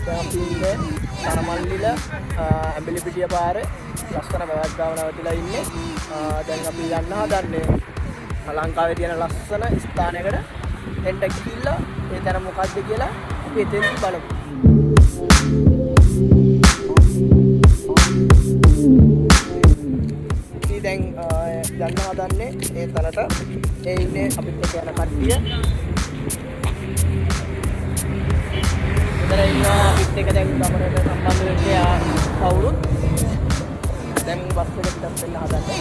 දැන් අපි ඉන්නේ තරමල්ලිල ඇඹිලිපිටිය පාරේ ලස්සන වැවක් ගාව නවතිලා ඉන්නේ. දැන් අපි යන්න හදන්නේ ලංකාවේ තියෙන ලස්සන ස්ථානයකට. එන්න ගිහිල්ලා ඒ තැන මොකද්ද කියලා අපි එතෙන්දී බලමු. දැන් යන්න හදන්නේ ඒ තැනට. ඒ ඉන්නේ අපිත් එක්ක යන කට්ටිය. මෙතන ඉන්නවා අපිත් එක්ක දැන් ගමනට සම්බන්ධ වෙච්ච කවුරුත්. දැන් බස් එක පිටත් වෙන්න හදන්නේ.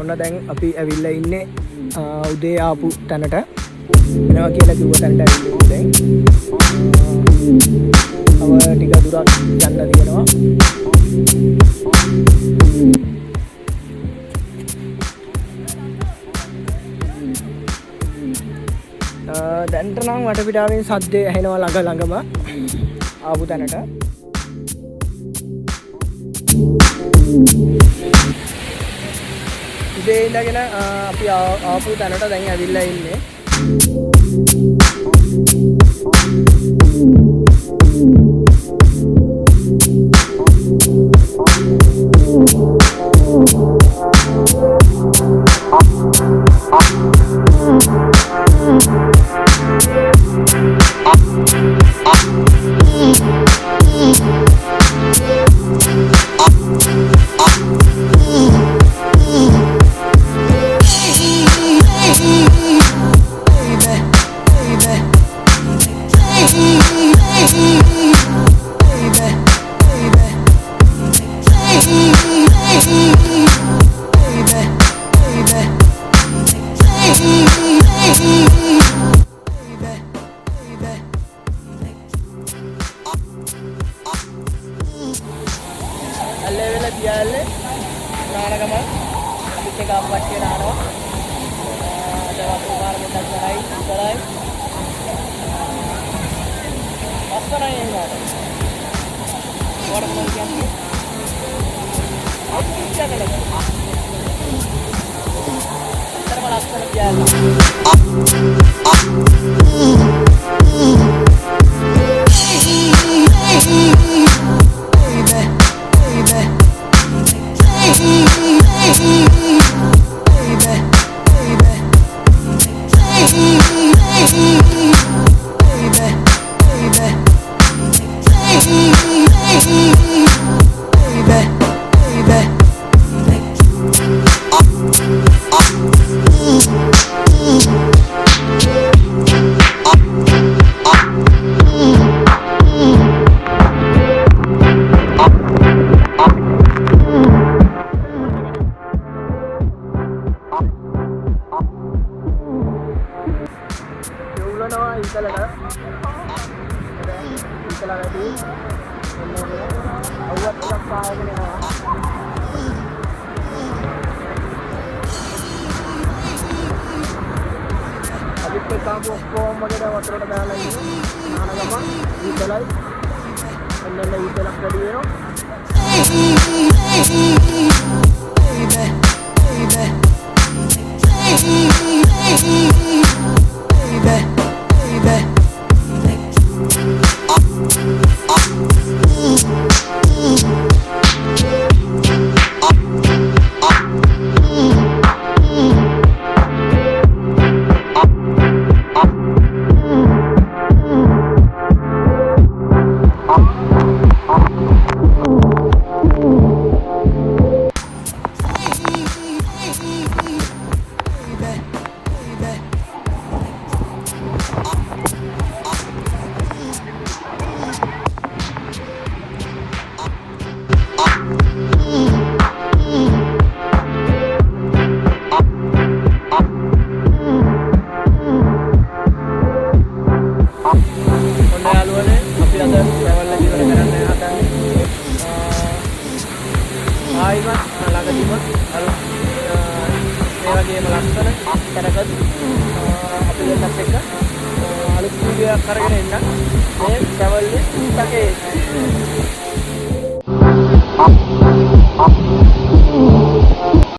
ඔන්න දැන් අපි ඇවිල්ලා ඉන්නේ උදේ ආපු තැනට. එනවා කියලා කිව්ව තැනට ඇවිල්ලා දැන්. තව ටික දුරක් යන්න තියෙනවා. දැන්ට නම් වටපිටාවෙන් සද්දේ ඇහෙනවා ළඟම ආපු තැනට. ඉතින් ඉඳගෙන අපි ආපු තැනට දැන් ඇවිල්ලා ඉන්නේ. LANKA diyalle naanagama අපිත් එක අප්පට්ටිය නානවා. අද වතුර පාර දෙකක් කරයි ඉතරයි. අස්සරයි එන්නට. වඩ මොකද කියන්නේ? අපි ඉච්චකල. තරම ලස්සන diyalle. අපිත් එක්ක ඔක්කොම වගේ වතුරට දාලා ඉන්නේ. නානගම ඊතලයි. එන්නල ඊතලක් වැඩි වෙනවා. වගේම ලස්සන තැනකදී අපි දෙන්නත් එක්ක අලුත් වීඩියෝ එකක් අරගෙන එන්න මේ travel with takeshi